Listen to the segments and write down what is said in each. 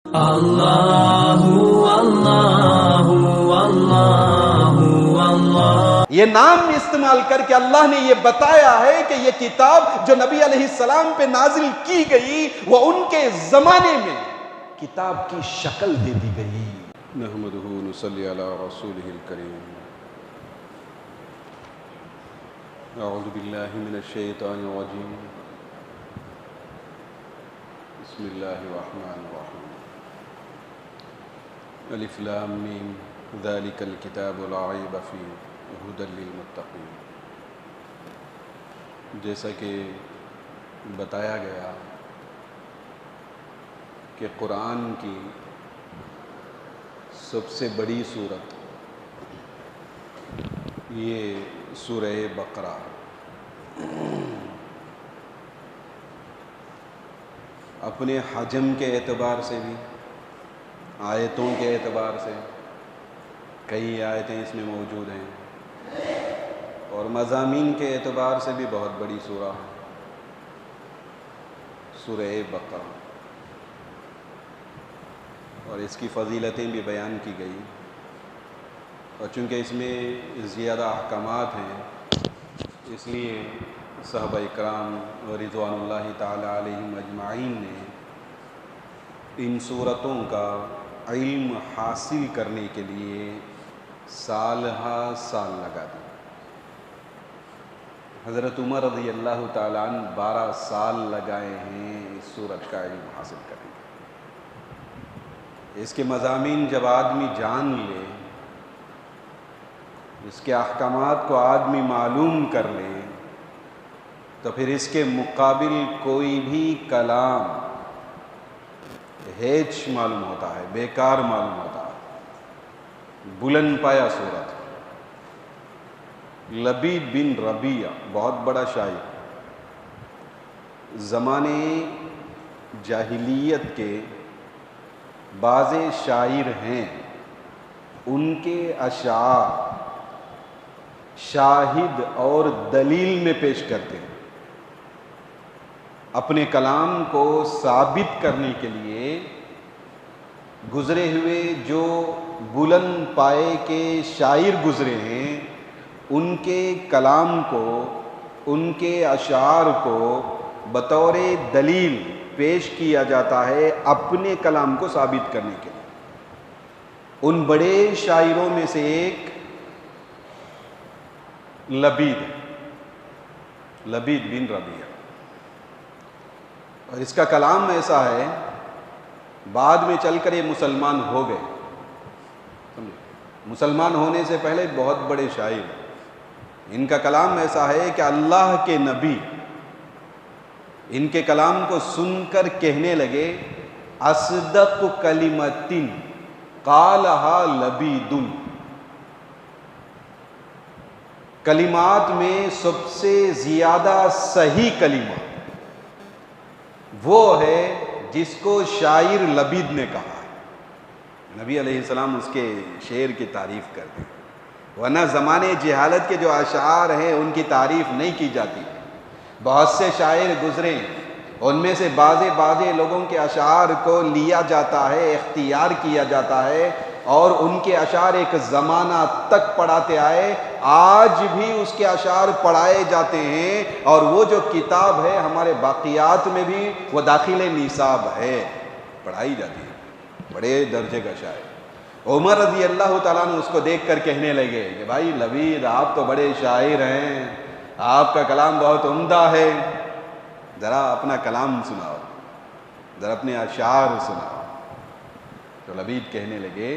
اللہ اللہ اللہ اللہ، یہ نام استعمال کر کے اللہ نے یہ بتایا ہے کہ یہ کتاب جو نبی علیہ السلام پہ نازل کی گئی وہ ان کے زمانے میں کتاب کی شکل دے دی گئی۔ نحمدہ نصلی علی رسولہ الکریم۔ اعوذ باللہ من الشیطان الرجیم، بسم اللہ الرحمن الرحیم۔ الف لام میم ذالک الکتاب لا ریب فیہ ھدی للمتقین۔ جیسا کہ بتایا گیا کہ قرآن کی سب سے بڑی سورت یہ سورہ بقرہ۔ اپنے حجم کے اعتبار سے بھی، آیتوں کے اعتبار سے کئی آیتیں اس میں موجود ہیں، اور مضامین کے اعتبار سے بھی بہت بڑی سورہ ہے سورہ بقرہ، اور اس کی فضیلتیں بھی بیان کی گئی۔ اور چونکہ اس میں زیادہ احکامات ہیں اس لیے صحابہ اکرام رضوان اللہ تعالی علیہم اجمعین نے ان صورتوں کا علم حاصل کرنے کے لیے سال ہا سال لگا دی۔ حضرت عمر رضی اللہ تعالیٰ عنہ 12 سال لگائے ہیں اس سورت کا علم حاصل کرنے کے۔ اس کے مضامین جب آدمی جان لے، اس کے احکامات کو آدمی معلوم کر لے، تو پھر اس کے مقابل کوئی بھی کلام ہیچ معلوم ہوتا ہے، بیکار معلوم ہوتا ہے۔ بلند پایا صورت۔ لبید بن ربیعہ بہت بڑا شاعر، زمانے جاہلیت کے بعض شاعر ہیں، ان کے اشعار شاہد اور دلیل میں پیش کرتے ہیں۔ اپنے کلام کو ثابت کرنے کے لیے گزرے ہوئے جو بلند پائے کے شاعر گزرے ہیں، ان کے کلام کو، ان کے اشعار کو بطور دلیل پیش کیا جاتا ہے اپنے کلام کو ثابت کرنے کے لیے۔ ان بڑے شاعروں میں سے ایک لبید بن ربیعہ، اور اس کا کلام ایسا ہے، بعد میں چل کر یہ مسلمان ہو گئے۔ مسلمان ہونے سے پہلے بہت بڑے شاعر۔ ان کا کلام ایسا ہے کہ اللہ کے نبی ان کے کلام کو سن کر کہنے لگے، اصدق کلمۃ قالہا لبید، کلمات میں سب سے زیادہ صحیح کلمہ وہ ہے جس کو شاعر لبید نے کہا ہے۔ نبی علیہ السلام اس کے شعر کی تعریف کرتے ہیں، ورنہ زمانے جہالت کے جو اشعار ہیں ان کی تعریف نہیں کی جاتی۔ بہت سے شاعر گزرے، ان میں سے بعض لوگوں کے اشعار کو لیا جاتا ہے، اختیار کیا جاتا ہے، اور ان کے اشعار ایک زمانہ تک پڑھاتے آئے، آج بھی اس کے اشعار پڑھائے جاتے ہیں، اور وہ جو کتاب ہے ہمارے باقیات میں بھی وہ داخل نصاب ہے، پڑھائی جاتی ہے۔ بڑے درجے کا شاعر عمر رضی اللہ تعالیٰ نے اس کو دیکھ کر کہنے لگے کہ بھائی لبید، آپ تو بڑے شاعر ہیں، آپ کا کلام بہت عمدہ ہے، ذرا اپنا کلام سناؤ، ذرا اپنے اشعار سناؤ۔ تو لبید کہنے لگے،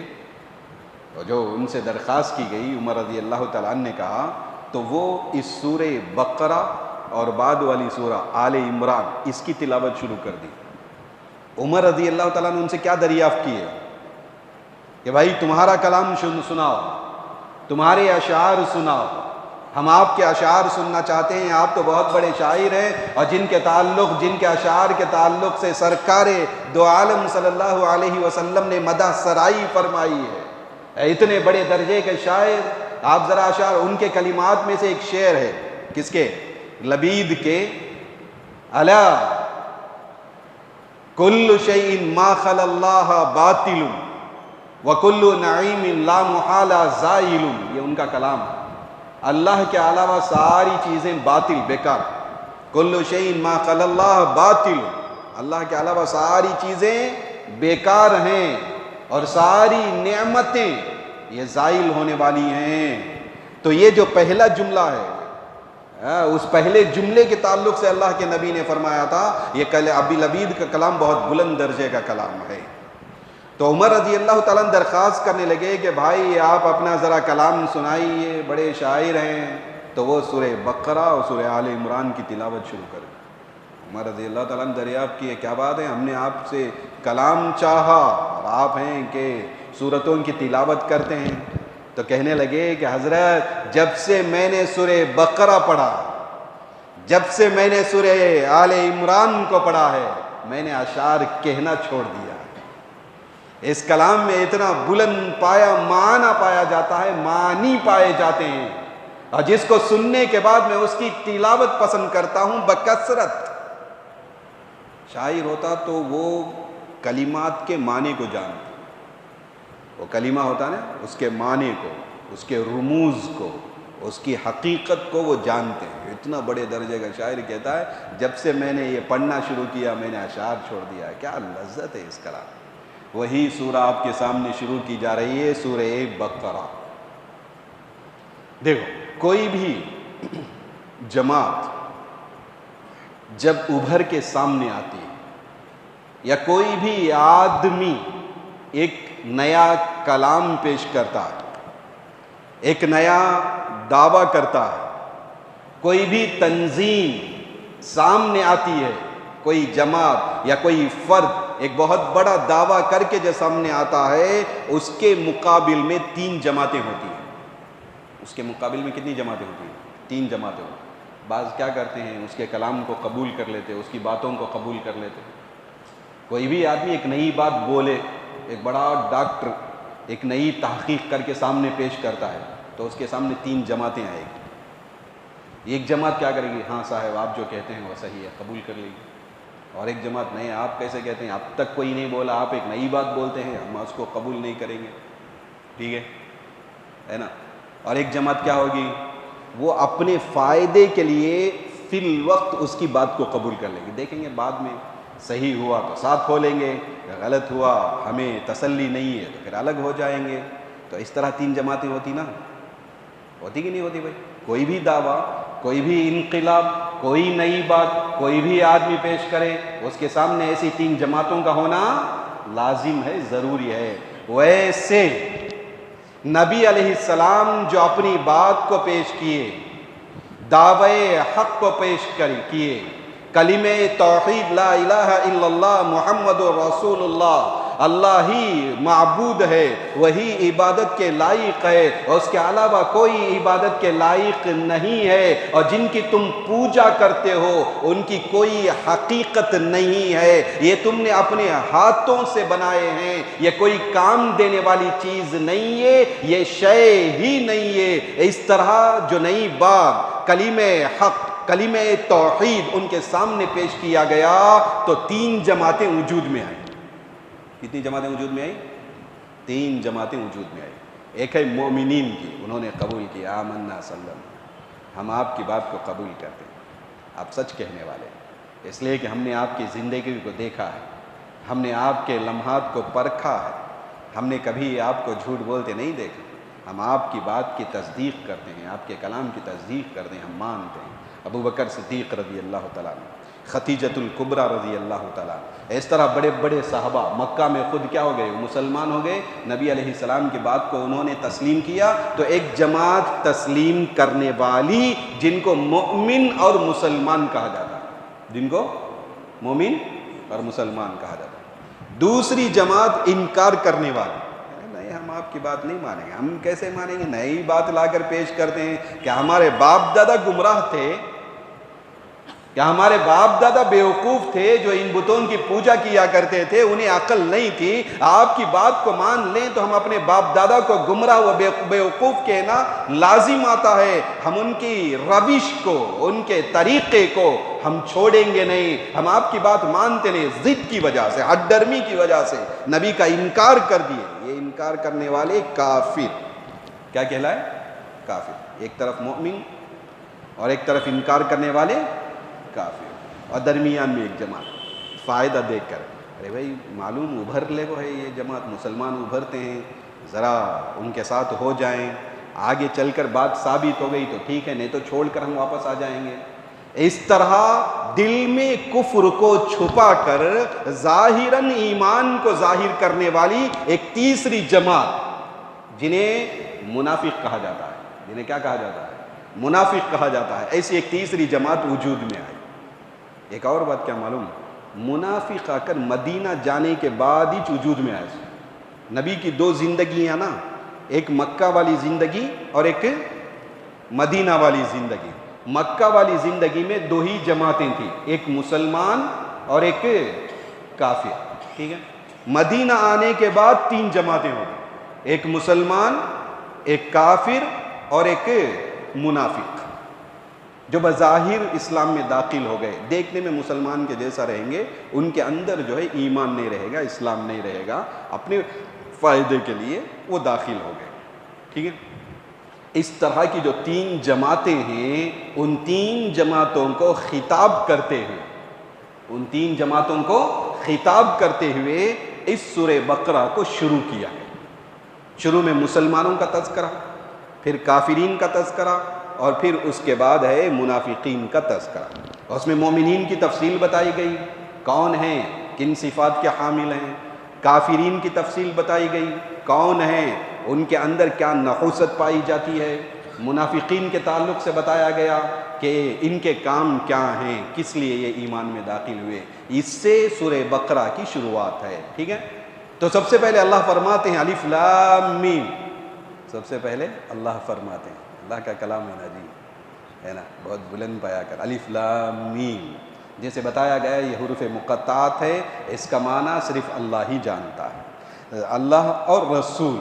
اور جو ان سے درخواست کی گئی، عمر رضی اللہ تعالیٰ عنہ نے کہا، تو وہ اس سورہ بقرہ اور بعد والی سورہ آل عمران اس کی تلاوت شروع کر دی۔ عمر رضی اللہ تعالیٰ نے ان سے کیا دریافت کی ہے کہ بھائی تمہارا کلام سناؤ، تمہارے اشعار سناؤ، ہم آپ کے اشعار سننا چاہتے ہیں، آپ تو بہت بڑے شاعر ہیں، اور جن کے اشعار کے تعلق سے سرکار دو عالم صلی اللہ علیہ وسلم نے مدح سرائی فرمائی ہے، اتنے بڑے درجے کے شاعر، آپ ذرا اشعار، ان کے کلمات میں سے ایک شعر ہے، کس کے؟ لبید کے، الا کل شیء ما خل اللہ باطل وکل نعیم لا محالہ زائل، یہ ان کا کلام ہے۔ اللہ کے علاوہ ساری چیزیں باطل، بیکار۔ کل شیء ما خل اللہ باطل، اللہ کے علاوہ ساری چیزیں بیکار ہیں، اور ساری نعمتیں یہ زائل ہونے والی ہیں۔ تو یہ جو پہلا جملہ ہے، اس پہلے جملے کے تعلق سے اللہ کے نبی نے فرمایا تھا یہ ابی لبید کا کلام بہت بلند درجے کا کلام ہے۔ تو عمر رضی اللہ تعالیٰ درخواست کرنے لگے کہ بھائی آپ اپنا ذرا کلام سنائیے، بڑے شاعر ہیں۔ تو وہ سورہ بقرہ اور سورہ آل عمران کی تلاوت شروع کر دی۔ عمر رضی اللہ تعالیٰ نے دریافت کی، کیا بات ہے، ہم نے آپ سے کلام چاہا اور آپ ہیں کہ سورتوں کی تلاوت کرتے ہیں۔ تو کہنے لگے کہ حضرت جب سے میں نے سورہ بقرہ پڑھا، جب سے میں نے سورہ آل عمران کو پڑھا ہے، میں نے اشعار کہنا چھوڑ دیا۔ اس کلام میں اتنا بلند پایا معنی پایا جاتا ہے، معنی پائے جاتے ہیں، اور جس کو سننے کے بعد میں اس کی تلاوت پسند کرتا ہوں بکثرت۔ شاعر ہوتا تو وہ کلمات کے معنی کو جانتا، وہ کلمہ ہوتا نا، اس کے معنی کو، اس کے رموز کو، اس کی حقیقت کو وہ جانتے ہیں۔ اتنا بڑے درجے کا شاعر کہتا ہے جب سے میں نے یہ پڑھنا شروع کیا میں نے اشعار چھوڑ دیا۔ کیا لذت ہے اس کلام۔ وہی سورہ آپ کے سامنے شروع کی جا رہی ہے، سورہ بقرہ۔ دیکھو، کوئی بھی جماعت جب ابھر کے سامنے آتی ہے، یا کوئی بھی آدمی ایک نیا کلام پیش کرتا ہے، ایک نیا دعویٰ کرتا ہے، کوئی بھی تنظیم سامنے آتی ہے، کوئی جماعت یا کوئی فرد ایک بہت بڑا دعویٰ کر کے جو سامنے آتا ہے، اس کے مقابل میں 3 جماعتیں ہوتی ہیں۔ اس کے مقابل میں کتنی جماعتیں ہوتی ہیں؟ 3 جماعتیں ہوتی ہیں۔ بعض کیا کرتے ہیں، اس کے کلام کو قبول کر لیتے، اس کی باتوں کو قبول کر لیتے۔ کوئی بھی آدمی ایک نئی بات بولے، ایک بڑا ڈاکٹر ایک نئی تحقیق کر کے سامنے پیش کرتا ہے، تو اس کے سامنے 3 جماعتیں آئے گی۔ ایک جماعت کیا کرے گی، ہاں صاحب آپ جو کہتے ہیں وہ صحیح ہے، قبول کر لے گی۔ اور ایک جماعت نہیں، آپ کیسے کہتے ہیں، اب تک کوئی نہیں بولا، آپ ایک نئی بات بولتے ہیں، ہم اس کو قبول نہیں کریں گے، ٹھیک ہے نا۔ اور ایک جماعت کیا ہوگی، وہ اپنے فائدے کے لیے فی الوقت اس کی بات کو قبول کر لیں گے، دیکھیں گے بعد میں صحیح ہوا تو ساتھ ہو لیں گے، غلط ہوا ہمیں تسلی نہیں ہے تو پھر الگ ہو جائیں گے۔ تو اس طرح 3 جماعتیں ہوتی نا، ہوتی کہ نہیں ہوتی بھائی؟ کوئی بھی دعویٰ، کوئی بھی انقلاب، کوئی نئی بات کوئی بھی آدمی پیش کرے، اس کے سامنے ایسی 3 جماعتوں کا ہونا لازم ہے، ضروری ہے۔ ویسے نبی علیہ السلام جو اپنی بات کو پیش کیے، دعوی حق کو پیش کیے، کلمہ توحید لا الہ الا اللہ محمد رسول اللہ، اللہ ہی معبود ہے، وہی عبادت کے لائق ہے، اور اس کے علاوہ کوئی عبادت کے لائق نہیں ہے، اور جن کی تم پوجا کرتے ہو ان کی کوئی حقیقت نہیں ہے، یہ تم نے اپنے ہاتھوں سے بنائے ہیں، یہ کوئی کام دینے والی چیز نہیں ہے، یہ شے ہی نہیں ہے۔ اس طرح جو نئی بات کلمہ حق، کلمہ توحید ان کے سامنے پیش کیا گیا تو 3 جماعتیں وجود میں آئیں۔ کتنی جماعتیں وجود میں آئیں؟ 3 جماعتیں وجود میں آئیں۔ ایک ہے مومنین کی، انہوں نے قبول کیا، آمنا سلم، ہم آپ کی بات کو قبول کرتے ہیں، آپ سچ کہنے والے ہیں، اس لیے کہ ہم نے آپ کی زندگی کو دیکھا ہے، ہم نے آپ کے لمحات کو پرکھا ہے، ہم نے کبھی آپ کو جھوٹ بولتے نہیں دیکھا، ہم آپ کی بات کی تصدیق کرتے ہیں، آپ کے کلام کی تصدیق کرتے ہیں، ہم مانتے ہیں۔ ابو بکر صدیق رضی اللہ تعالیٰ عنہ، خدیجۃ الکبریٰ رضی اللہ تعالیٰ، اس طرح بڑے بڑے صحابہ مکہ میں خود کیا ہو گئے، مسلمان ہو گئے، نبی علیہ السلام کی بات کو انہوں نے تسلیم کیا۔ تو ایک جماعت تسلیم کرنے والی جن کو مومن اور مسلمان کہا جاتا ہے، جن کو مومن اور مسلمان کہا جاتا ہے۔ دوسری جماعت انکار کرنے والی، نہیں ہم آپ کی بات نہیں مانیں گے، ہم کیسے مانیں گے، نئی بات لا کر پیش کرتے ہیں کہ ہمارے باپ دادا گمراہ تھے، کہ ہمارے باپ دادا بیوقوف تھے جو ان بتوں کی پوجا کیا کرتے تھے, انہیں عقل نہیں تھی. آپ کی بات کو مان لیں تو ہم اپنے باپ دادا کو گمراہ و بیوقوف کہنا لازم آتا ہے. ہم ان کی روش کو, ان کے طریقے کو ہم چھوڑیں گے نہیں. ہم آپ کی بات مانتے نہیں, ضد کی وجہ سے, ہٹ ڈرمی کی وجہ سے نبی کا انکار کر دیے. یہ انکار کرنے والے کافر کیا کہلائے؟ کافر. ایک طرف مومن اور ایک طرف انکار کرنے والے کافر, اور درمیان میں ایک جماعت. فائدہ دیکھ کر ارے بھائی معلوم ابھر لے وہ ہے یہ جماعت, مسلمان ابھرتے ہیں, ذرا ان کے ساتھ ہو جائیں, آگے چل کر بات ثابت ہو گئی تو ٹھیک ہے, نہیں تو چھوڑ کر ہم واپس آ جائیں گے. اس طرح دل میں کفر کو چھپا کر ظاہراً ایمان کو ظاہر کرنے والی ایک تیسری جماعت جنہیں منافق کہا جاتا ہے. جنہیں کیا کہا جاتا ہے؟ منافق کہا جاتا ہے. ایسی ایک تیسری جماعت وجود میں آئی. ایک اور بات کیا معلوم, منافق آ کر مدینہ جانے کے بعد ہی وجود میں آئے. نبی کی دو زندگیاں نا, ایک مکہ والی زندگی اور ایک مدینہ والی زندگی. مکہ والی زندگی میں دو ہی جماعتیں تھیں, ایک مسلمان اور ایک کافر. ٹھیک ہے. مدینہ آنے کے بعد تین جماعتیں ہو گئی, ایک مسلمان, ایک کافر اور ایک منافق, جو بظاہر اسلام میں داخل ہو گئے. دیکھنے میں مسلمان کے جیسا رہیں گے, ان کے اندر جو ہے ایمان نہیں رہے گا, اسلام نہیں رہے گا, اپنے فائدے کے لیے وہ داخل ہو گئے. ٹھیک ہے. اس طرح کی جو تین جماعتیں ہیں, ان تین جماعتوں کو خطاب کرتے ہوئے, ان تین جماعتوں کو خطاب کرتے ہوئے اس سورہ بقرہ کو شروع کیا ہے. شروع میں مسلمانوں کا تذکرہ, پھر کافرین کا تذکرہ, اور پھر اس کے بعد ہے منافقین کا تذکرہ. اس میں مومنین کی تفصیل بتائی گئی, کون ہیں, کن صفات کے حامل ہیں. کافرین کی تفصیل بتائی گئی, کون ہیں, ان کے اندر کیا نحوست پائی جاتی ہے. منافقین کے تعلق سے بتایا گیا کہ ان کے کام کیا ہیں, کس لیے یہ ایمان میں داخل ہوئے. اس سے سورہ بقرہ کی شروعات ہے. ٹھیک ہے. تو سب سے پہلے اللہ فرماتے ہیں الف لام میم. سب سے پہلے اللہ فرماتے ہیں, اللہ کا کلام ہے نا جی, ہے نا, بہت بلند پایا کر. الف لام میم جیسے بتایا گیا یہ حروف مقطعات ہے, اس کا معنی صرف اللہ ہی جانتا ہے. اللہ اور رسول,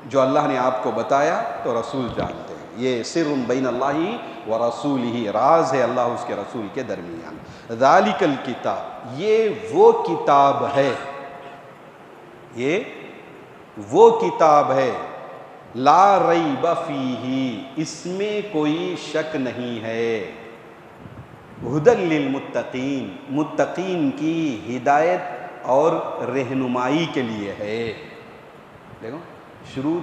جو اللہ نے آپ کو بتایا تو رسول جانتے ہیں. یہ سر بین اللہ و رسولہ, راز ہے اللہ اس کے رسول کے درمیان. ذالک الکتاب, یہ وہ کتاب ہے, یہ وہ کتاب ہے, لا ریب فیہ, اس میں کوئی شک نہیں ہے. ھدی للمتقین, متقین کی ہدایت اور رہنمائی کے لیے ہے. دیکھو شروع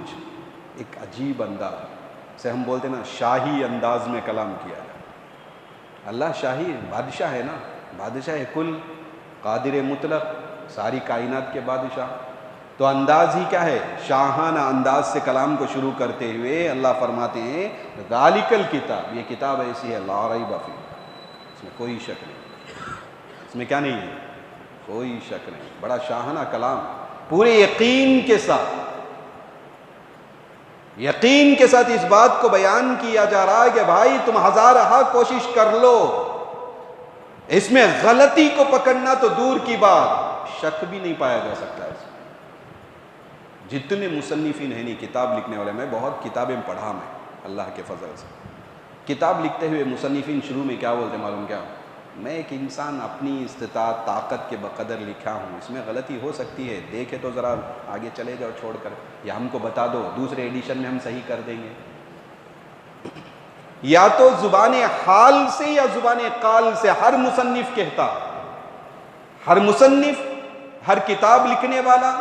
ایک عجیب انداز سے, ہم بولتے ہیں نا شاہی انداز میں کلام کیا ہے. اللہ شاہی بادشاہ ہے نا, بادشاہ کل, قادر مطلق, ساری کائنات کے بادشاہ. تو انداز ہی کیا ہے, شاہانہ انداز سے کلام کو شروع کرتے ہوئے اللہ فرماتے ہیں ذالک الکتاب, یہ کتاب ایسی ہے لا ریب فیہ, اس میں کوئی شک نہیں. اس میں کیا نہیں ہے, کوئی شک نہیں. بڑا شاہانہ کلام, پورے یقین کے ساتھ, یقین کے ساتھ اس بات کو بیان کیا جا رہا ہے کہ بھائی تم ہزارہا کوشش کر لو, اس میں غلطی کو پکڑنا تو دور کی بات, شک بھی نہیں پایا جا سکتا. اس جتنے مصنفین ہیں نہیں, کتاب لکھنے والے, میں بہت کتابیں پڑھا میں اللہ کے فضل سے. کتاب لکھتے ہوئے مصنفین شروع میں کیا بولتے معلوم کیا, میں ایک انسان اپنی استطاعت طاقت کے بقدر لکھا ہوں, اس میں غلطی ہو سکتی ہے, دیکھے تو ذرا آگے چلے جاؤ چھوڑ کر, یا ہم کو بتا دو, دوسرے ایڈیشن میں ہم صحیح کر دیں گے. یا تو زبان حال سے یا زبان قال سے ہر مصنف کہتا, ہر مصنف, ہر کتاب لکھنے والا,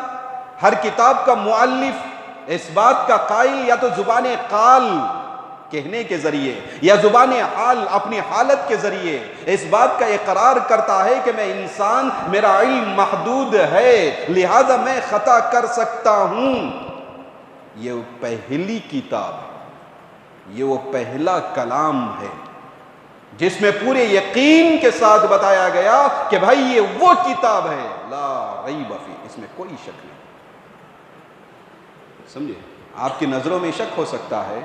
ہر کتاب کا مؤلف اس بات کا قائل یا تو زبان قال کہنے کے ذریعے یا زبان حال اپنی حالت کے ذریعے اس بات کا اقرار کرتا ہے کہ میں انسان, میرا علم محدود ہے, لہذا میں خطا کر سکتا ہوں. یہ پہلی کتاب ہے, یہ وہ پہلا کلام ہے جس میں پورے یقین کے ساتھ بتایا گیا کہ بھائی یہ وہ کتاب ہے لا ریب فیہ, اس میں کوئی شک نہیں. سمجھے, آپ کی نظروں میں شک ہو سکتا ہے,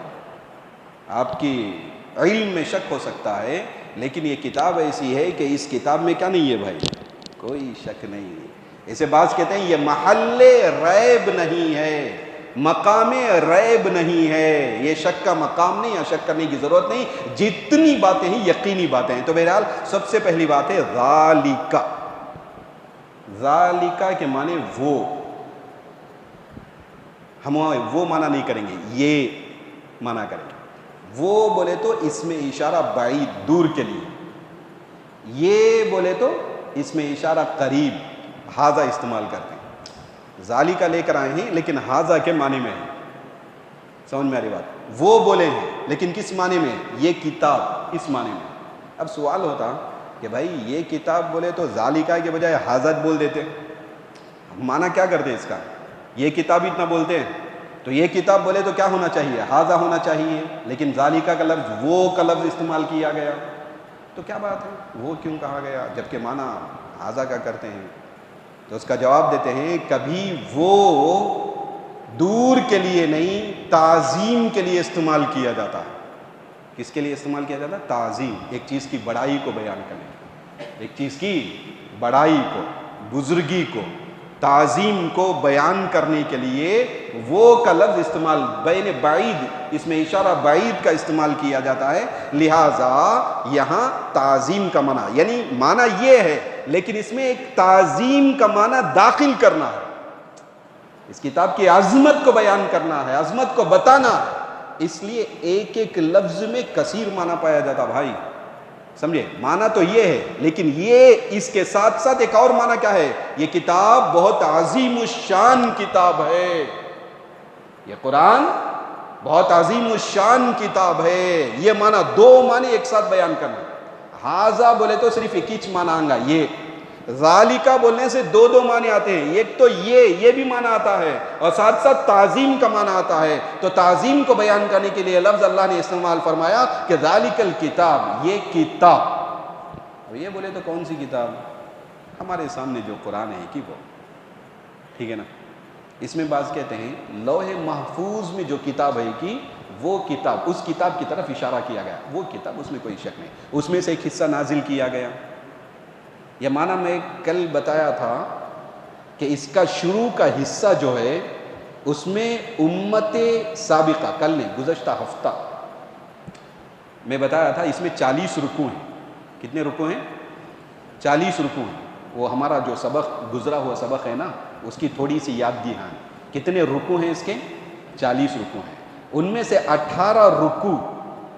آپ کی علم میں شک ہو سکتا ہے, لیکن یہ کتاب ایسی ہے کہ اس کتاب میں کیا نہیں ہے بھائی؟ کوئی شک نہیں. اسے بعض کہتے ہیں یہ محل ریب نہیں ہے، مقام ریب نہیں ہے، یہ شک کا مقام نہیں، یا شک کرنے کی ضرورت نہیں. جتنی باتیں ہیں یقینی باتیں ہیں. تو بہرحال سب سے پہلی بات ہے ذالک. ذالک کے معنی وہ، ہم وہ معنی نہیں کریں گے، یہ معنی کریں گے. وہ بولے تو اس میں اشارہ بعید، دور کے لیے. یہ بولے تو اس میں اشارہ قریب، ہاذا استعمال کرتے ہیں. ذالک لے کر آئے ہیں لیکن ہاذا کے معنی میں ہے. سمجھ میں آ رہی بات؟ وہ بولے ہیں لیکن کس معنی میں؟ یہ کتاب، اس معنی میں. اب سوال ہوتا کہ بھائی یہ کتاب بولے تو ذالکہ کے بجائے ہاذا بول دیتے، معنی کیا کرتے اس کا؟ یہ کتاب اتنا بولتے ہیں تو یہ کتاب بولے تو کیا ہونا چاہیے؟ ہاذا ہونا چاہیے. لیکن ذالکہ کا لفظ، وہ کا لفظ استعمال کیا گیا، تو کیا بات ہے؟ وہ کیوں کہا گیا جبکہ معنی ہاذا کا کرتے ہیں؟ تو اس کا جواب دیتے ہیں کبھی وہ دور کے لیے نہیں، تعظیم کے لیے استعمال کیا جاتا ہے. کس کے لیے استعمال کیا جاتا ہے؟ تعظیم. ایک چیز کی بڑائی کو بیان کرنے، ایک چیز کی بڑائی کو، بزرگی کو، تعظیم کو بیان کرنے کے لیے وہ کا لفظ استعمال، بین بعید، اس میں اشارہ بعید کا استعمال کیا جاتا ہے. لہٰذا یہاں تعظیم کا معنی، یعنی معنی یہ ہے لیکن اس میں ایک تعظیم کا معنی داخل کرنا ہے. اس کتاب کی عظمت کو بیان کرنا ہے، عظمت کو بتانا ہے. اس لیے ایک ایک لفظ میں کثیر معنی پایا جاتا بھائی. سمجھے؟ معنی تو یہ ہے لیکن یہ اس کے ساتھ ساتھ ایک اور معنی کیا ہے؟ یہ کتاب بہت عظیم الشان کتاب ہے. یہ قرآن بہت عظیم الشان کتاب ہے. یہ معنی، دو معنی ایک ساتھ بیان کرنا. ہاذا بولے تو صرف ایک ہی معنی آئے گا، یہ. ذالکہ بولنے سے دو دو معنی آتے ہیں. ایک تو یہ بھی معنی آتا ہے اور ساتھ ساتھ تعظیم کا معنی آتا ہے. تو تعظیم کو بیان کرنے کے لیے لفظ اللہ نے استعمال فرمایا کہ ذالک الکتاب، یہ کتاب. اور یہ بولے تو کون سی کتاب؟ ہمارے سامنے جو قرآن ہے کہ وہ، ٹھیک ہے نا. اس میں بعض کہتے ہیں لوح محفوظ میں جو کتاب ہے کہ وہ کتاب، اس کتاب کی طرف اشارہ کیا گیا. وہ کتاب، اس میں کوئی شک نہیں. اس میں سے ایک حصہ نازل کیا گیا. یہ معنی میں کل بتایا تھا کہ اس کا شروع کا حصہ جو ہے اس میں امت سابقہ، کل نہیں گزشتہ ہفتہ میں بتایا تھا اس میں 40 رکوع ہیں. کتنے رکوع ہیں؟ 40 رکوع ہیں. وہ ہمارا جو سبق گزرا ہوا سبق ہے نا، اس کی تھوڑی سی یاد دہانی. کتنے رکوع ہیں اس کے؟ 40 رکوع ہیں. ان میں سے 18 رکوع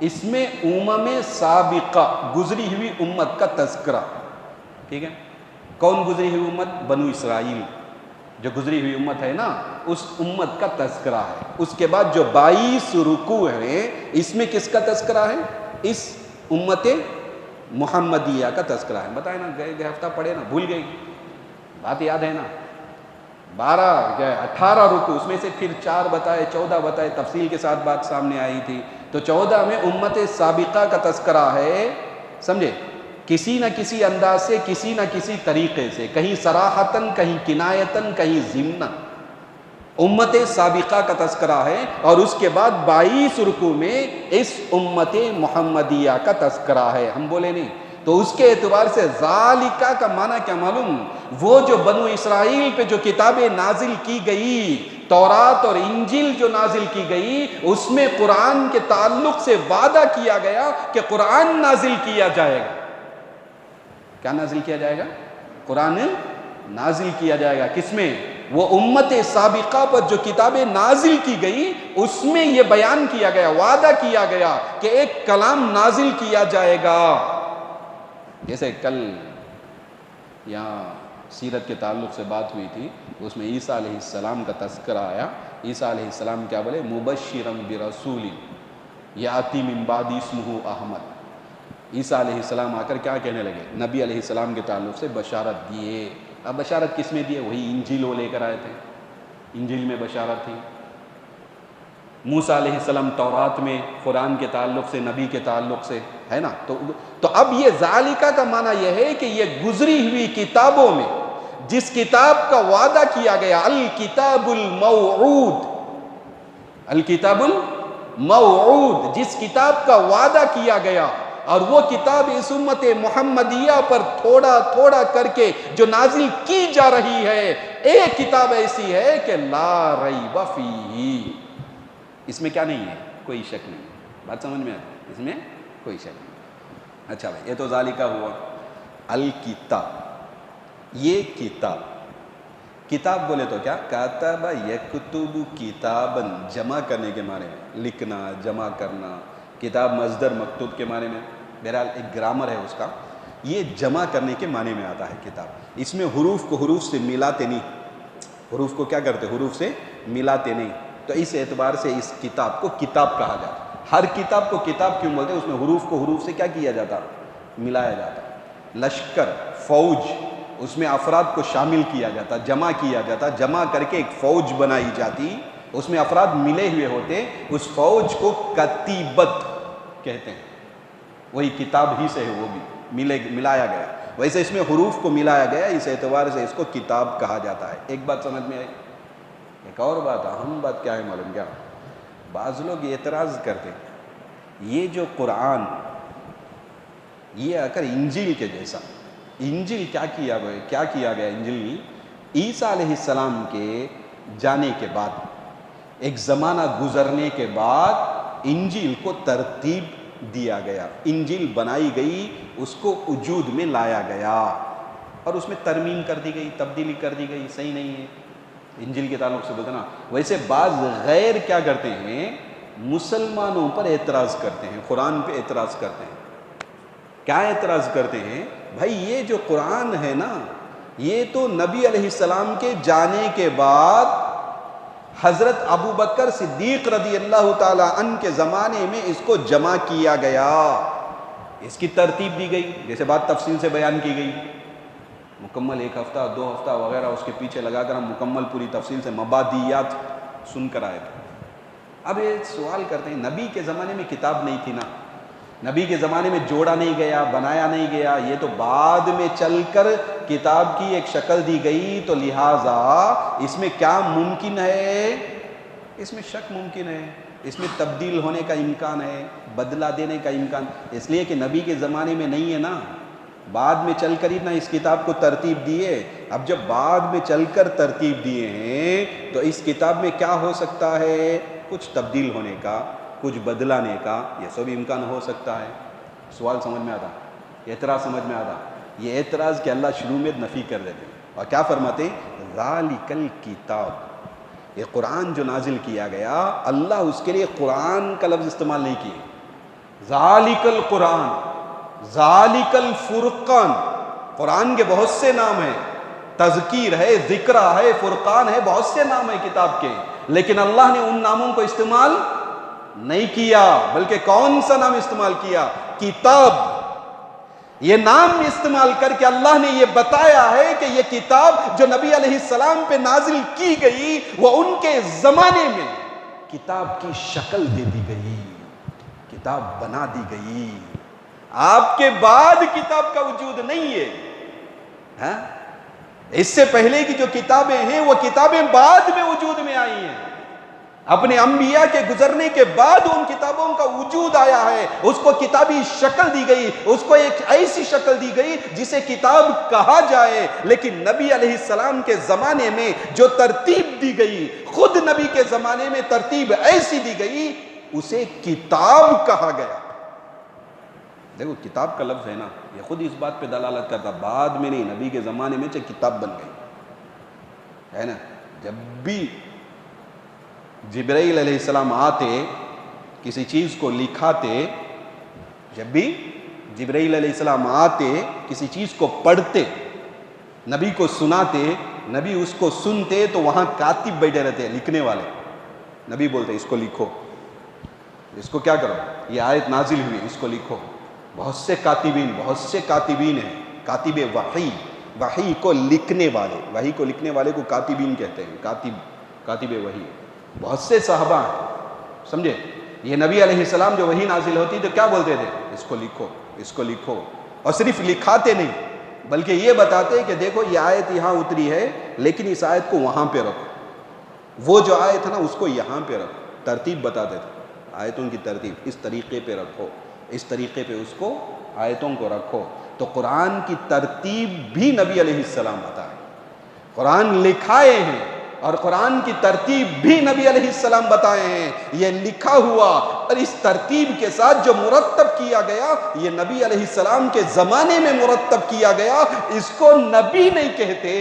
اس میں امم سابقہ، گزری ہوئی امت کا تذکرہ. ٹھیک ہے؟ کون گزری ہوئی امت؟ بنو اسرائیل جو گزری ہوئی امت ہے نا، اس امت کا تذکرہ ہے. اس کے بعد جو 22 رکوع ہیں اس میں کس کا تذکرہ ہے؟ اس امت محمدیہ کا تذکرہ ہے. بتائے نا، گئے ہفتہ پڑھے نا، بھول گئی بات، یاد ہے نا؟ 18 رکوع، اس میں سے پھر 4 بتائے، 14 بتائے، تفصیل کے ساتھ بات سامنے آئی تھی. تو 14 میں امت سابقہ کا تذکرہ ہے. سمجھے؟ کسی نہ کسی انداز سے، کسی نہ کسی طریقے سے، کہیں صراحتاً، کہیں کنایتاً، کہیں ضمناً امت سابقہ کا تذکرہ ہے. اور اس کے بعد 22 رکوع میں اس امت محمدیہ کا تذکرہ ہے. ہم بولے نہیں تو اس کے اعتبار سے ذالکہ کا معنی کیا معلوم؟ وہ جو بنو اسرائیل پہ جو کتابیں نازل کی گئی، تورات اور انجیل جو نازل کی گئی، اس میں قرآن کے تعلق سے وعدہ کیا گیا کہ قرآن نازل کیا جائے گا. کیا نازل کیا جائے گا؟ قرآن نازل کیا جائے گا. کس میں؟ وہ امت سابقہ پر جو کتابیں نازل کی گئی اس میں یہ بیان کیا گیا، وعدہ کیا گیا کہ ایک کلام نازل کیا جائے گا. جیسے کل یہاں سیرت کے تعلق سے بات ہوئی تھی، اس میں عیسیٰ علیہ السلام کا تذکرہ آیا. عیسیٰ علیہ السلام کیا بولے؟ مبشرا برسول یاتی من بعد اسمہ احمد. عیسیٰ علیہ السلام آ کر کیا کہنے لگے؟ نبی علیہ السلام کے تعلق سے بشارت دیے. اب بشارت کس میں دیے؟ وہی انجیل وہ لے کر آئے تھے، انجیل میں بشارت تھی. موسیٰ علیہ السلام تورات میں قرآن کے تعلق سے، نبی کے تعلق سے ہے نا. تو اب یہ ذالکہ کا معنی یہ ہے کہ یہ گزری ہوئی کتابوں میں جس کتاب کا وعدہ کیا گیا، الکتاب الموعود، الکتاب الموعود، جس کتاب کا وعدہ کیا گیا اور وہ کتاب اس امت محمدیہ پر تھوڑا تھوڑا کر کے جو نازل کی جا رہی ہے، ایک کتاب ایسی ہے کہ لا ریب فیہ، اس میں کیا نہیں ہے؟ کوئی شک نہیں۔ بات سمجھ میں آئی؟ اس میں کوئی شک نہیں۔ اچھا بھائی، یہ تو ذالکہ ہوا الکتاب، یہ کتاب، کتاب بولے تو کیا؟ کاتب یکتب کتابن، جمع کرنے کے معنی میں، لکھنا، جمع کرنا، کتاب مصدر مکتوب کے معنی میں، بہرحال ایک گرامر ہے اس کا، یہ جمع کرنے کے معنی میں آتا ہے کتاب۔ اس میں حروف کو حروف سے ملاتے نہیں، حروف کو کیا کرتے؟ حروف سے ملاتے نہیں، تو اس اعتبار سے اس کتاب کو کتاب کہا جاتا ہے۔ ہر کتاب کو کتاب کیوں بولتے ہیں؟ اس میں حروف کو حروف سے کیا کیا جاتا؟ ملایا جاتا۔ لشکر، فوج، اس میں افراد کو شامل کیا جاتا، جمع کیا جاتا، جمع کر کے ایک فوج بنائی جاتی، اس میں افراد ملے ہوئے ہوتے، اس فوج کو کتیبت کہتے ہیں۔ وہی کتاب ہی سے ہے، وہ بھی ملایا گیا، ویسے اس میں حروف کو ملایا گیا، اس اعتبار سے اس کو کتاب کہا جاتا ہے۔ ایک بات سمجھ میں آئی؟ ایک اور بات، اہم بات کیا ہے معلوم کیا؟ بعض لوگ اعتراض کرتے ہیں یہ جو قرآن، یہ اگر انجیل کے جیسا، انجیل کیا کیا گیا؟ انجیل عیسیٰ علیہ السلام کے جانے کے بعد، ایک زمانہ گزرنے کے بعد انجیل کو ترتیب دیا گیا، انجیل بنائی گئی، اس کو وجود میں لایا گیا، اور اس میں ترمیم کر دی گئی، تبدیلی کر دی گئی، صحیح نہیں ہے انجیل کے تعلق سے بولتے نا۔ ویسے بعض غیر کیا کرتے ہیں؟ مسلمانوں پر اعتراض کرتے ہیں، قرآن پہ اعتراض کرتے ہیں۔ کیا اعتراض کرتے ہیں؟ بھائی یہ جو قرآن ہے نا، یہ تو نبی علیہ السلام کے جانے کے بعد حضرت ابو بکر صدیق رضی اللہ تعالی عنہ کے زمانے میں اس کو جمع کیا گیا، اس کی ترتیب دی گئی، جیسے بات تفصیل سے بیان کی گئی، مکمل 1 ہفتہ 2 ہفتہ وغیرہ اس کے پیچھے لگا کر ہم مکمل پوری تفصیل سے مبادیات سن کر آئے تھے۔ اب یہ سوال کرتے ہیں، نبی کے زمانے میں کتاب نہیں تھی نا، نبی کے زمانے میں جوڑا نہیں گیا، بنایا نہیں گیا، یہ تو بعد میں چل کر کتاب کی ایک شکل دی گئی، تو لہٰذا اس میں کیا ممکن ہے؟ اس میں شک ممکن ہے، اس میں تبدیل ہونے کا امکان ہے، بدلہ دینے کا امکان، اس لیے کہ نبی کے زمانے میں نہیں ہے نا، بعد میں چل کر ہی نا اس کتاب کو ترتیب دیے۔ اب جب بعد میں چل کر ترتیب دیے ہیں تو اس کتاب میں کیا ہو سکتا ہے؟ کچھ تبدیل ہونے کا، کچھ بدلانے کا، یہ سب امکان ہو سکتا ہے۔ سوال سمجھ میں آتا؟ اعتراض سمجھ میں آتا؟ یہ اعتراض کہ اللہ شروع میں نفی کر دیتے اور کیا فرماتے؟ ذالک الکتاب، یہ قرآن جو نازل کیا گیا، اللہ اس کے لیے قرآن کا لفظ استعمال نہیں کیے، ذالک القرآن، ذالک الفرقان۔ قرآن کے بہت سے نام ہیں، تذکیر ہے، ذکرہ ہے، فرقان ہے، بہت سے نام ہیں کتاب کے، لیکن اللہ نے ان ناموں کو استعمال نہیں کیا، بلکہ کون سا نام استعمال کیا؟ کتاب۔ یہ نام استعمال کر کے اللہ نے یہ بتایا ہے کہ یہ کتاب جو نبی علیہ السلام پہ نازل کی گئی، وہ ان کے زمانے میں کتاب کی شکل دے دی گئی، کتاب بنا دی گئی۔ آپ کے بعد کتاب کا وجود نہیں ہے، اس سے پہلے کی جو کتابیں ہیں وہ کتابیں بعد میں وجود میں آئی ہیں، اپنے انبیاء کے گزرنے کے بعد ان کتابوں کا وجود آیا ہے، اس کو کتابی شکل دی گئی، اس کو ایک ایسی شکل دی گئی جسے کتاب کہا جائے، لیکن نبی علیہ السلام کے زمانے میں جو ترتیب دی گئی، خود نبی کے زمانے میں ترتیب ایسی دی گئی، اسے کتاب کہا گیا۔ دیکھو کتاب کا لفظ ہے نا، یہ خود اس بات پہ دلالت کرتا، بعد میں نہیں، نبی کے زمانے میں کتاب بن گئی ہے نا۔ جب بھی جبرائیل علیہ السلام آتے، کسی چیز کو لکھاتے، جب بھی جبرائیل علیہ السلام آتے، کسی چیز کو پڑھتے، نبی کو سناتے، نبی اس کو سنتے تو وہاں کاتب بیٹھے رہتے، لکھنے والے، نبی بولتے اس کو لکھو، اس کو کیا کرو، یہ آیت نازل ہوئی، اس کو لکھو۔ بہت سے کاتبین ہیں، کاتب وحی، وحی کو لکھنے والے، وحی کو لکھنے والے کو کاتبین کہتے ہیں، کاتب وحی۔ بہت سے صحابہ ہیں، سمجھے؟ یہ نبی علیہ السلام جو وحی نازل ہوتی تو کیا بولتے تھے؟ اس کو لکھو، اس کو لکھو، اور صرف لکھاتے نہیں بلکہ یہ بتاتے کہ دیکھو یہ آیت یہاں اتری ہے، لیکن اس آیت کو وہاں پہ رکھو، وہ جو آیت ہے نا اس کو یہاں پہ رکھو، ترتیب بتاتے تھے، آیتوں کی ترتیب اس طریقے پہ رکھو، اس طریقے پہ اس کو آیتوں کو رکھو. تو قرآن کی ترتیب بھی نبی علیہ السلام بتائیں. قرآن لکھائے ہیں اور قرآن کی ترتیب بھی نبی علیہ السلام بتائے ہیں. یہ لکھا ہوا اور اس ترتیب کے ساتھ جو مرتب کیا گیا یہ نبی علیہ السلام کے زمانے میں مرتب کیا گیا. اس کو نبی نہیں کہتے,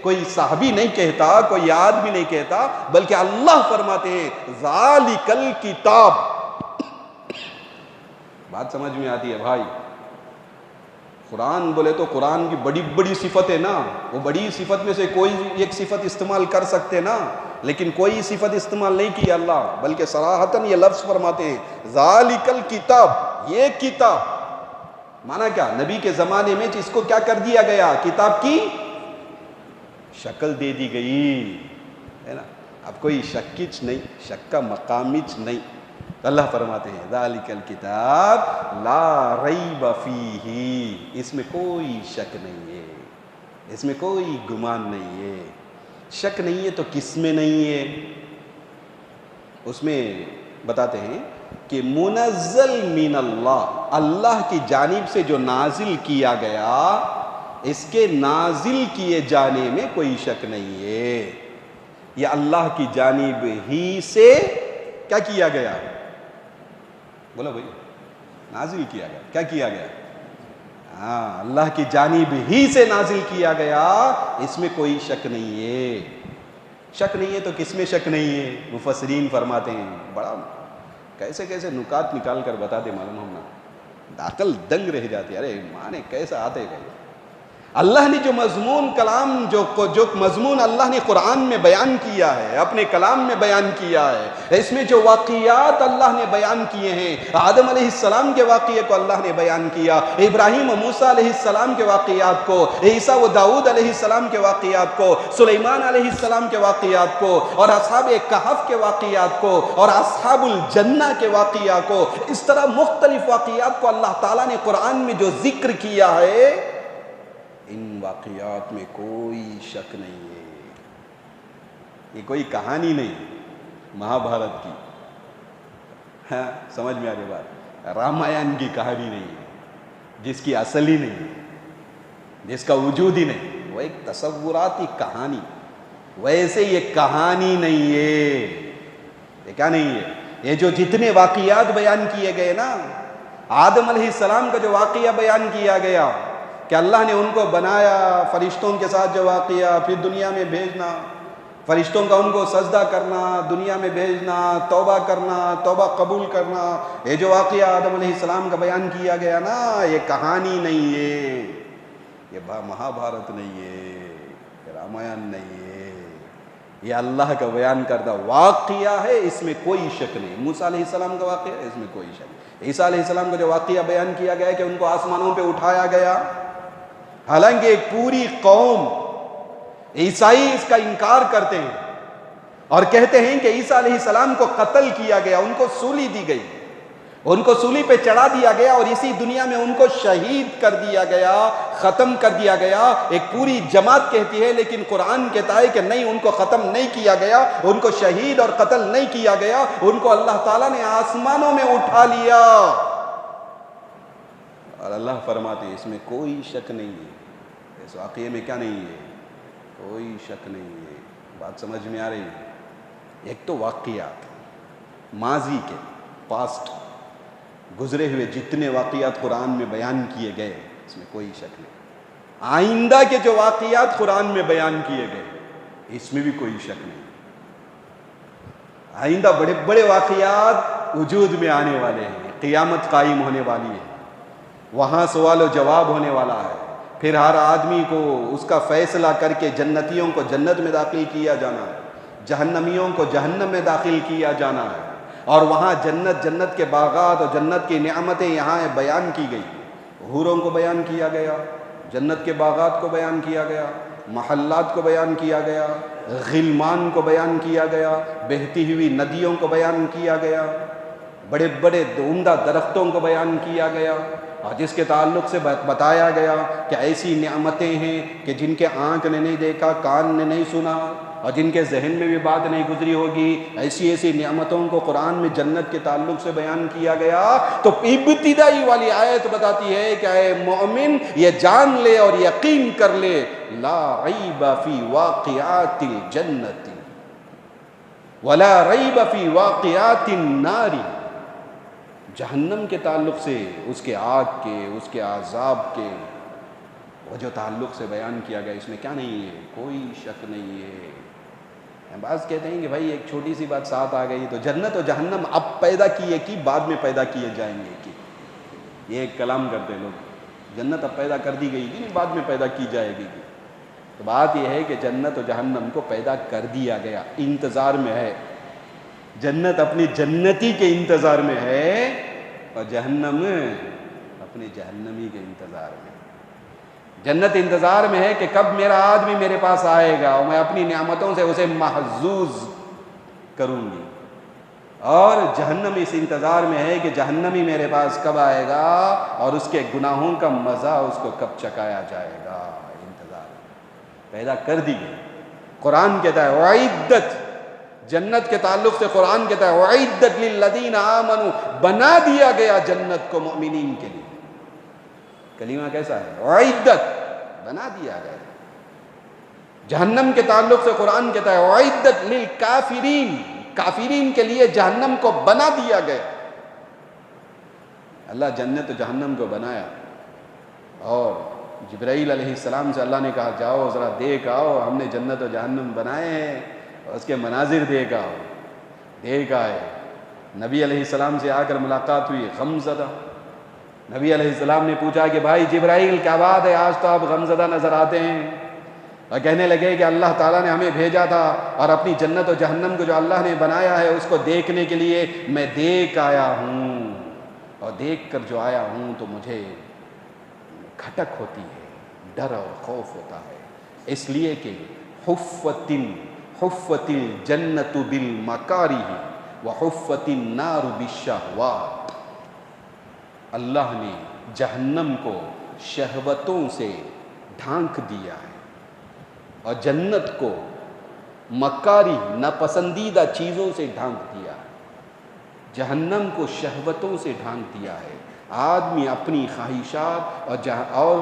کوئی صحابی نہیں کہتا, کوئی آدمی نہیں کہتا, بلکہ اللہ فرماتے ہیں ذالک الکتاب. بات سمجھ میں آتی ہے بھائی؟ قرآن بولے تو قرآن کی بڑی بڑی صفت ہے نا, وہ بڑی صفت میں سے کوئی ایک صفت استعمال کر سکتے نا, لیکن کوئی صفت استعمال نہیں کی اللہ, بلکہ صراحتاً یہ لفظ فرماتے ہیں ذالک الکتاب, یہ کتاب. مانا کیا؟ نبی کے زمانے میں اس کو کیا کر دیا گیا؟ کتاب کی شکل دے دی گئی ہے نا. اب کوئی شکچ نہیں, شک کا مقامچ نہیں. اللہ فرماتے ہیں ذالک الکتاب لا ریب فیہ, اس میں کوئی شک نہیں ہے, اس میں کوئی گمان نہیں ہے. شک نہیں ہے تو کس میں نہیں ہے؟ اس میں بتاتے ہیں کہ منزل من اللہ, اللہ کی جانب سے جو نازل کیا گیا, اس کے نازل کیے جانے میں کوئی شک نہیں ہے. یہ اللہ کی جانب ہی سے کیا کیا گیا؟ بولو بھائی, نازل کیا گیا. کیا کیا گیا؟ ہاں, اللہ کی جانب ہی سے نازل کیا گیا, اس میں کوئی شک نہیں ہے. شک نہیں ہے تو کس میں شک نہیں ہے؟ مفسرین فرماتے ہیں, بڑا کیسے کیسے نکات نکال کر بتاتے معلوم ہونا, عقل دنگ رہ جاتی. ارے مانے کیسا آتے گئے. اللہ نے جو مضمون کلام جو مضمون اللہ نے قرآن میں بیان کیا ہے, اپنے کلام میں بیان کیا ہے, اس میں جو واقعات اللہ نے بیان کیے ہیں, آدم علیہ السلام کے واقعے کو اللہ نے بیان کیا, ابراہیم و موسیٰ علیہ السلام کے واقعات کو, عیسیٰ و داؤد علیہ السلام کے واقعات کو, سلیمان علیہ السلام کے واقعات کو, اور اصحاب کہف کے واقعات کو, اور اصحاب الجنہ کے واقعات کو, اس طرح مختلف واقعات کو اللہ تعالیٰ نے قرآن میں جو ذکر کیا ہے, ان واقعات میں کوئی شک نہیں ہے. یہ کوئی کہانی نہیں مہابھارت کی, ہاں سمجھ میں آ رہی بات, رامائن کی کہانی نہیں ہے, جس کی اصل ہی نہیں, جس کا وجود ہی نہیں, وہ ایک تصوراتی کہانی. ویسے یہ کہانی نہیں ہے. یہ کیا نہیں ہے؟ یہ جو جتنے واقعات بیان کیے گئے نا, آدم علیہ السلام کا جو واقعہ بیان کیا گیا کہ اللہ نے ان کو بنایا, فرشتوں کے ساتھ جو واقعہ, پھر دنیا میں بھیجنا, فرشتوں کا ان کو سجدہ کرنا, دنیا میں بھیجنا, توبہ کرنا, توبہ قبول کرنا, یہ جو واقعہ آدم علیہ السلام کا بیان کیا گیا نا, یہ کہانی نہیں ہے, یہ مہابھارت نہیں ہے, یہ رامائن نہیں ہے, یہ اللہ کا بیان کردہ واقعہ ہے. اس میں کوئی شک نہیں. موسیٰ علیہ السلام کا واقعہ ہے, اس میں کوئی شک نہیں. عیسیٰ علیہ السلام کا جو واقعہ بیان کیا گیا کہ ان کو آسمانوں پہ اٹھایا گیا, حالانکہ ایک پوری قوم عیسائی اس کا انکار کرتے ہیں اور کہتے ہیں کہ عیسیٰ علیہ السلام کو قتل کیا گیا, ان کو سولی دی گئی, ان کو سولی پہ چڑھا دیا گیا, اور اسی دنیا میں ان کو شہید کر دیا گیا, ختم کر دیا گیا. ایک پوری جماعت کہتی ہے, لیکن قرآن کہتا ہے کہ نہیں, ان کو ختم نہیں کیا گیا, ان کو شہید اور قتل نہیں کیا گیا, ان کو اللہ تعالیٰ نے آسمانوں میں اٹھا لیا. اور اللہ فرماتے ہیں اس میں کوئی شک نہیں ہے. اس واقعے میں کیا نہیں ہے؟ کوئی شک نہیں ہے. بات سمجھ میں آ رہی ہے؟ ایک تو واقعات ماضی کے, پاسٹ گزرے ہوئے جتنے واقعات قرآن میں بیان کیے گئے, اس میں کوئی شک نہیں. آئندہ کے جو واقعات قرآن میں بیان کیے گئے, اس میں بھی کوئی شک نہیں. آئندہ بڑے بڑے واقعات وجود میں آنے والے ہیں, قیامت قائم ہونے والی ہے, وہاں سوال و جواب ہونے والا ہے, پھر ہر آدمی کو اس کا فیصلہ کر کے جنتیوں کو جنت میں داخل کیا جانا ہے, جہنمیوں کو جہنم میں داخل کیا جانا ہے, اور وہاں جنت کے باغات اور جنت کی نعمتیں یہاں بیان کی گئی. حوروں کو بیان کیا گیا, جنت کے باغات کو بیان کیا گیا, محلات کو بیان کیا گیا, غلمان کو بیان کیا گیا, بہتی ہوئی ندیوں کو بیان کیا گیا, بڑے بڑے عمدہ درختوں کو بیان کیا گیا, اور جس کے تعلق سے بتایا گیا کہ ایسی نعمتیں ہیں کہ جن کے آنکھ نے نہیں دیکھا, کان نے نہیں سنا, اور جن کے ذہن میں بھی بات نہیں گزری ہوگی، ایسی ایسی نعمتوں کو قرآن میں جنت کے تعلق سے بیان کیا گیا، تو ابتدائی والی آیت بتاتی ہے کہ اے مومن یہ جان لے اور یقین کر لے، لا ریب فی واقعات الجنت ولا ریب فی واقعات النار، جہنم کے تعلق سے، اس کے آگ کے، اس کے عذاب کے، وہ جو تعلق سے بیان کیا گیا، اس میں کیا نہیں ہے، کوئی شک نہیں ہے۔ بعض کہتے ہیں کہ بھائی ایک چھوٹی سی بات ساتھ آ گئی، تو جنت و جہنم اب پیدا کیے کی بعد میں پیدا کیے جائیں گے کی، یہ ایک کلام کرتے لوگ، جنت اب پیدا کر دی گئی کی نہیں بعد میں پیدا کی جائے گی کی۔ تو بات یہ ہے کہ جنت و جہنم کو پیدا کر دیا گیا، انتظار میں ہے، جنت اپنی جنتی کے انتظار میں ہے اور جہنم اپنے جہنمی کے انتظار میں۔ جنت انتظار میں ہے کہ کب میرا آدمی میرے پاس آئے گا اور میں اپنی نعمتوں سے اسے محظوظ کروں گی، اور جہنم اس انتظار میں ہے کہ جہنمی میرے پاس کب آئے گا اور اس کے گناہوں کا مزہ اس کو کب چکایا جائے گا۔ انتظار پیدا کر دی گئی۔ قرآن کہتا ہے وَعِدَّتْ، جنت کے تعلق سے قرآن کہتا ہے وَعِدَّتْ لِلَّذِينَ آمَنُوا، بنا دیا گیا جنت کو مومنین کے لیے۔ کلمہ کیسا ہے؟ وَعِدَّتْ، بنا دیا گیا۔ جہنم کے تعلق سے قرآن کہتا ہے وَعِدَّتْ لِلْكَافِرِينَ، کافرین کے لیے جہنم کو بنا دیا گیا۔ اللہ جنت و جہنم کو بنایا، اور جبرائیل علیہ السلام سے اللہ نے کہا جاؤ ذرا دیکھ آؤ، ہم نے جنت و جہنم بنائے ہیں، اس کے مناظر دیکھ آؤ۔ دیکھ آئے، نبی علیہ السلام سے آ کر ملاقات ہوئی، غم زدہ۔ نبی علیہ السلام نے پوچھا کہ بھائی جبرائیل کیا بات ہے، آج تو آپ غم زدہ نظر آتے ہیں؟ اور کہنے لگے کہ اللہ تعالیٰ نے ہمیں بھیجا تھا اور اپنی جنت و جہنم کو جو اللہ نے بنایا ہے اس کو دیکھنے کے لیے میں دیکھ آیا ہوں، اور دیکھ کر جو آیا ہوں تو مجھے کھٹک ہوتی ہے، ڈر اور خوف ہوتا ہے، اس لیے کہ حفت الجنت بالمکارہ وحفت النار بالشہوات، اللہ نے جہنم کو شہوتوں سے ڈھانک دیا ہے اور جنت کو مکاری ناپسندیدہ چیزوں سے ڈھانک دیا ہے۔ جہنم کو شہوتوں سے ڈھانک دیا ہے۔ آدمی اپنی خواہشات اور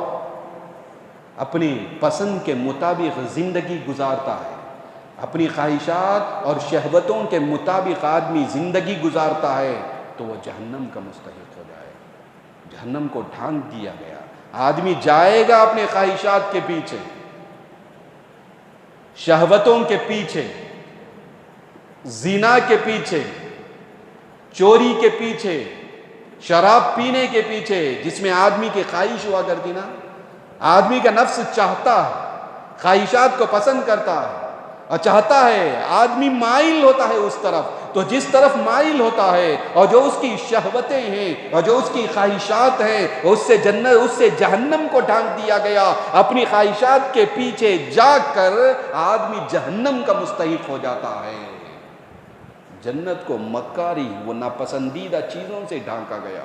اپنے پسند کے مطابق زندگی گزارتا ہے، اپنی خواہشات اور شہوتوں کے مطابق آدمی زندگی گزارتا ہے تو وہ جہنم کا مستحق ہو جائے۔ جہنم کو ڈھانک دیا گیا، آدمی جائے گا اپنے خواہشات کے پیچھے، شہوتوں کے پیچھے، زنا کے پیچھے، چوری کے پیچھے، شراب پینے کے پیچھے، جس میں آدمی کی خواہش ہوا کرتی نا، آدمی کا نفس چاہتا ہے، خواہشات کو پسند کرتا ہے اور چاہتا ہے، آدمی مائل ہوتا ہے اس طرف، تو جس طرف مائل ہوتا ہے اور جو اس کی شہوتیں ہیں اور جو اس کی خواہشات ہیں، اس سے جہنم کو ڈھانک دیا گیا۔ اپنی خواہشات کے پیچھے جا کر آدمی جہنم کا مستحق ہو جاتا ہے۔ جنت کو مکاری، وہ ناپسندیدہ چیزوں سے ڈھانکا گیا۔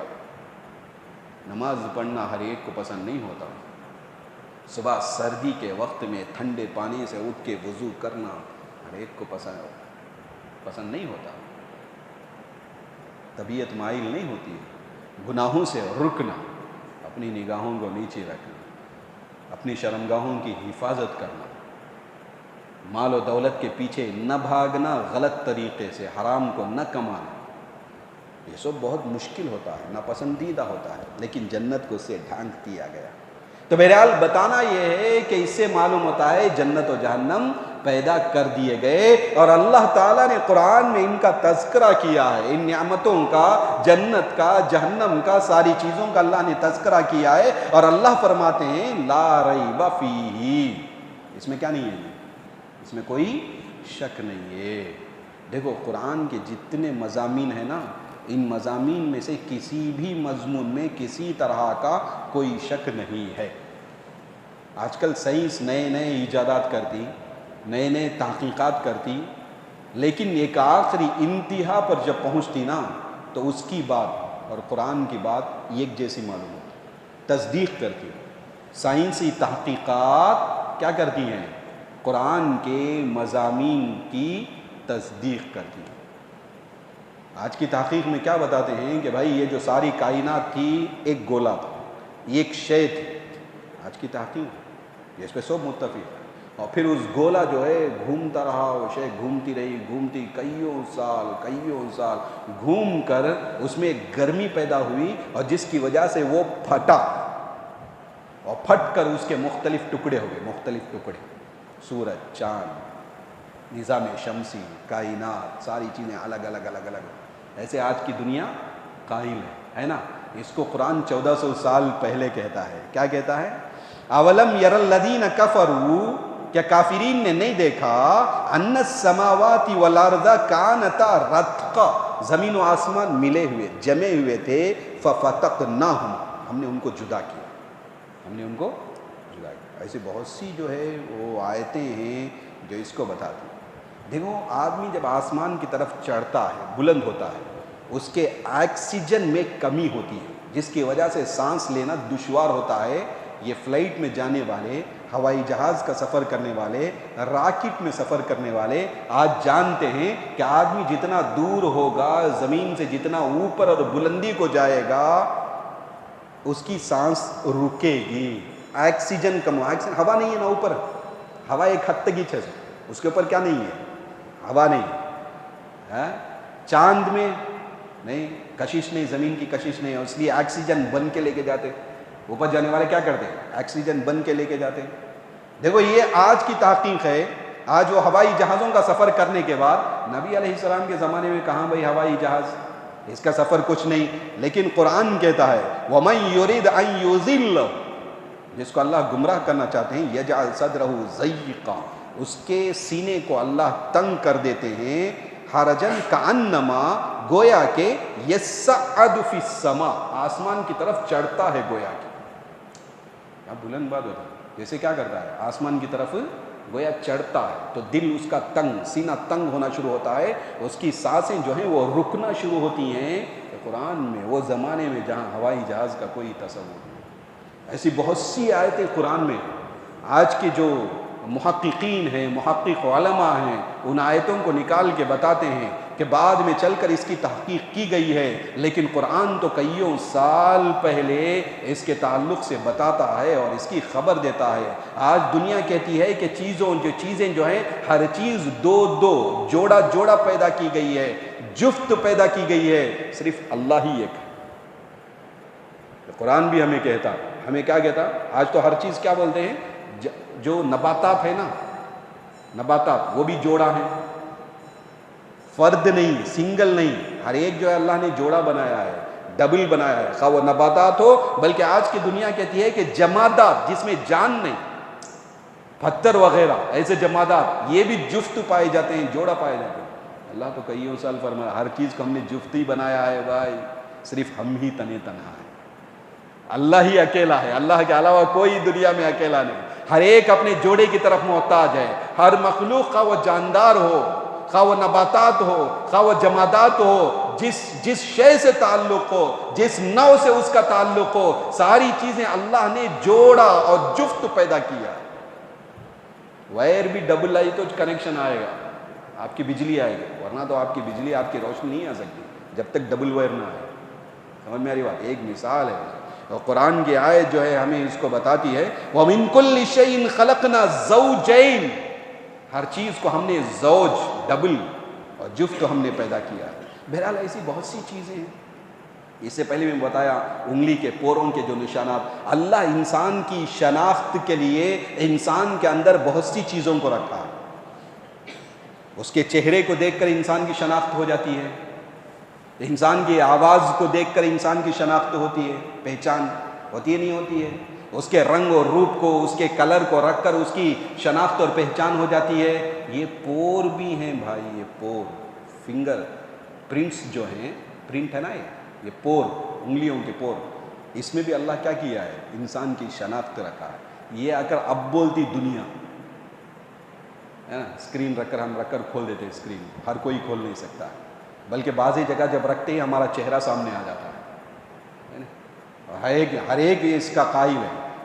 نماز پڑھنا ہر ایک کو پسند نہیں ہوتا، صبح سردی کے وقت میں ٹھنڈے پانی سے اٹھ کے وضو کرنا ہر ایک کو پسند نہیں ہوتا، طبیعت مائل نہیں ہوتی۔ گناہوں سے رکنا، اپنی نگاہوں کو نیچے رکھنا، اپنی شرمگاہوں کی حفاظت کرنا، مال و دولت کے پیچھے نہ بھاگنا، غلط طریقے سے حرام کو نہ کمانا، یہ سب بہت مشکل ہوتا ہے، ناپسندیدہ ہوتا ہے، لیکن جنت کو اس سے ڈھانک دیا گیا۔ تو بہرحال بتانا یہ ہے کہ اس سے معلوم ہوتا ہے جنت و جہنم پیدا کر دیے گئے، اور اللہ تعالیٰ نے قرآن میں ان کا تذکرہ کیا ہے، ان نعمتوں کا، جنت کا، جہنم کا، ساری چیزوں کا اللہ نے تذکرہ کیا ہے، اور اللہ فرماتے ہیں لا ریب فیہ، اس میں کیا نہیں ہے، اس میں کوئی شک نہیں ہے۔ دیکھو قرآن کے جتنے مضامین ہیں نا، ان مضامین میں سے کسی بھی مضمون میں کسی طرح کا کوئی شک نہیں ہے۔ آج کل سائنس نئے نئے ایجادات کرتی، نئے نئے تحقیقات کرتی، لیکن ایک آخری انتہا پر جب پہنچتی نا تو اس کی بات اور قرآن کی بات ایک جیسی معلوم ہوتی، تصدیق کرتی۔ سائنسی تحقیقات کیا کرتی ہیں؟ قرآن کے مضامین کی تصدیق کرتی ہے۔ آج کی تحقیق میں کیا بتاتے ہیں کہ بھائی یہ جو ساری کائنات تھی ایک گولا تھا، یہ ایک شے تھی۔ آج کی تحقیق اس پہ سب متفق ہے، اور پھر اس گولا جو ہے گھومتا رہا، وہ شے گھومتی رہی، گھومتی کئیوں سال گھوم کر اس میں ایک گرمی پیدا ہوئی، اور جس کی وجہ سے وہ پھٹا، اور پھٹ کر اس کے مختلف ٹکڑے ہو گئے، مختلف ٹکڑے، سورج، چاند، نظام شمسی، کائنات، ساری چیزیں الگ الگ الگ الگ۔ ایسے آج کی دنیا قائم ہے نا۔ اس کو قرآن 1400 سال پہلے کہتا ہے، کیا کہتا ہے؟ اولم یر الذین کفروا، کیا کافرین نے نہیں دیکھا، ان السماوات والارض کانتا رتقا، زمین و آسمان ملے ہوئے، جمے ہوئے تھے، ففتقناہم، ہم نے ان کو جدا کیا، ہم نے ان کو جدا کیا۔ ایسی بہت سی جو ہے وہ آیتیں ہیں جو اس کو بتاتی ہیں۔ دیکھو آدمی جب آسمان کی طرف چڑھتا ہے، بلند ہوتا ہے، اس کے آکسیجن میں کمی ہوتی ہے، جس کی وجہ سے سانس لینا دشوار ہوتا ہے۔ یہ فلائٹ میں جانے والے، ہوائی جہاز کا سفر کرنے والے، راکٹ میں سفر کرنے والے آج جانتے ہیں کہ آدمی جتنا دور ہوگا، زمین سے جتنا اوپر اور بلندی کو جائے گا، اس کی سانس رکے گی، آکسیجن کم، آکسیجن، ہوا نہیں ہے نا اوپر، ہوا ایک حد تک ہی ہے، اس کے اوپر کیا نہیں ہے؟ ہوا نہیں ہے۔ چاند میں نہیں، کشش نہیں، زمین کی کشش نہیں ہے، اس لیے آکسیجن بن کے لے کے جاتے، اوپر جانے والے کیا کرتے ہیں؟ آکسیجن بن کے لے کے جاتے۔ دیکھو یہ آج کی تحقیق ہے۔ آج وہ ہوائی جہازوں کا سفر کرنے کے بعد، نبی علیہ السلام کے زمانے میں کہاں بھائی ہوائی جہاز، اس کا سفر کچھ نہیں، لیکن قرآن کہتا ہے وَمَن يُرِدْ أَن يُضِلَّ، جس کو اللہ گمراہ کرنا چاہتے ہیں، يَجْعَلْ صَدْرَهُ ضَيِّقًا، اس کے سینے کو اللہ تنگ کر دیتے ہیں، حرجن کأنما، گویا کہ یصعد فی السماء، آسمان کی طرف چڑھتا ہے، گویا کہ کیا بلند بات ہوتا ہے، جیسے کیا کرتا ہے؟ آسمان کی طرف گویا چڑھتا ہے، تو دل اس کا تنگ، سینہ تنگ ہونا شروع ہوتا ہے، اس کی سانسیں جو ہیں وہ رکنا شروع ہوتی ہیں۔ کہ قرآن میں وہ زمانے میں جہاں ہوائی جہاز کا کوئی تصور نہیں، ایسی بہت سی آیتیں قرآن میں۔ آج کے جو محققین ہیں، محقق علماء ہیں، ان آیتوں کو نکال کے بتاتے ہیں کہ بعد میں چل کر اس کی تحقیق کی گئی ہے، لیکن قرآن تو کئیوں سال پہلے اس کے تعلق سے بتاتا ہے اور اس کی خبر دیتا ہے۔ آج دنیا کہتی ہے کہ چیزیں جو ہیں، ہر چیز دو جوڑا پیدا کی گئی ہے، جفت پیدا کی گئی ہے، صرف اللہ ہی ایک ہے۔ قرآن بھی ہمیں کہتا، ہمیں کیا کہتا؟ آج تو ہر چیز کیا بولتے ہیں؟ جو نباتات ہے نا، نباتات وہ بھی جوڑا ہے، فرد نہیں، سنگل نہیں، ہر ایک جو ہے اللہ نے جوڑا بنایا ہے، ڈبل بنایا ہے، خواہ وہ نباتات ہو، بلکہ آج کی دنیا کہتی ہے کہ جمادات جس میں جان نہیں، پتھر وغیرہ ایسے جمادات، یہ بھی جفت پائے جاتے ہیں، جوڑا پائے جاتے ہیں۔ اللہ تو کئیوں سال فرمایا ہر چیز کو ہم نے جفت ہی بنایا ہے بھائی، صرف ہم ہی تنہا ہے، اللہ ہی اکیلا ہے، اللہ کے علاوہ کوئی دنیا میں اکیلا نہیں، ہر ایک اپنے جوڑے کی طرف محتاج ہے۔ ہر مخلوق کا وہ جاندار ہو، خواہ وہ نباتات ہو، خواہ وہ جمادات ہو، جس شے سے تعلق ہو، جس نوع سے اس کا تعلق ہو، ساری چیزیں اللہ نے جوڑا اور جفت پیدا کیا۔ وائر بھی ڈبل آئی تو کنیکشن آئے گا، آپ کی بجلی آئے گی، ورنہ تو آپ کی بجلی، آپ کی روشنی نہیں آ سکتی جب تک ڈبل وائر نہ آئے۔ سمجھ میں آ رہی بات؟ ایک مثال ہے، اور قرآن کی آیت جو ہے ہمیں اس کو بتاتی ہے وَمِن كُلِّ شَيْءٍ خَلَقْنَا زَوْجَيْنِ، ہر چیز کو ہم نے زوج، ڈبل اور جفت ہم نے پیدا کیا ہے۔ بہرحال ایسی بہت سی چیزیں ہیں۔ اس سے پہلے میں بتایا انگلی کے پوروں کے جو نشانات، اللہ انسان کی شناخت کے لیے انسان کے اندر بہت سی چیزوں کو رکھا ہے۔ اس کے چہرے کو دیکھ کر انسان کی شناخت ہو جاتی ہے، انسان کی آواز کو دیکھ کر انسان کی شناخت ہوتی ہے، پہچان ہوتی ہے نہیں ہوتی ہے، اس کے رنگ اور روپ کو، اس کے کلر کو رکھ کر اس کی شناخت اور پہچان ہو جاتی ہے۔ یہ پور بھی ہیں بھائی، یہ پور، فنگر پرنٹس جو ہیں، پرنٹ ہے نا یہ پور، انگلیوں کے پور، اس میں بھی اللہ کیا کیا ہے؟ انسان کی شناخت رکھا ہے۔ یہ آ کر اب بولتی دنیا ہے نا، اسکرین رکھ کر کھول دیتے، اسکرین ہر کوئی کھول نہیں سکتا، بلکہ بعضی جگہ جب رکھتے ہی ہمارا چہرہ سامنے آ جاتا ہے، ہر ایک اس کا قائل ہے۔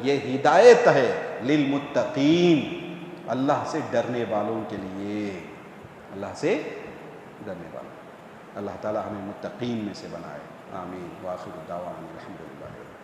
یہ ہدایت ہے للمتقین، اللہ سے ڈرنے والوں کے لیے، اللہ سے ڈرنے والوں۔ اللہ تعالی ہمیں متقین میں سے بنائے، آمین۔ وآخر دعوانا الحمدللہ۔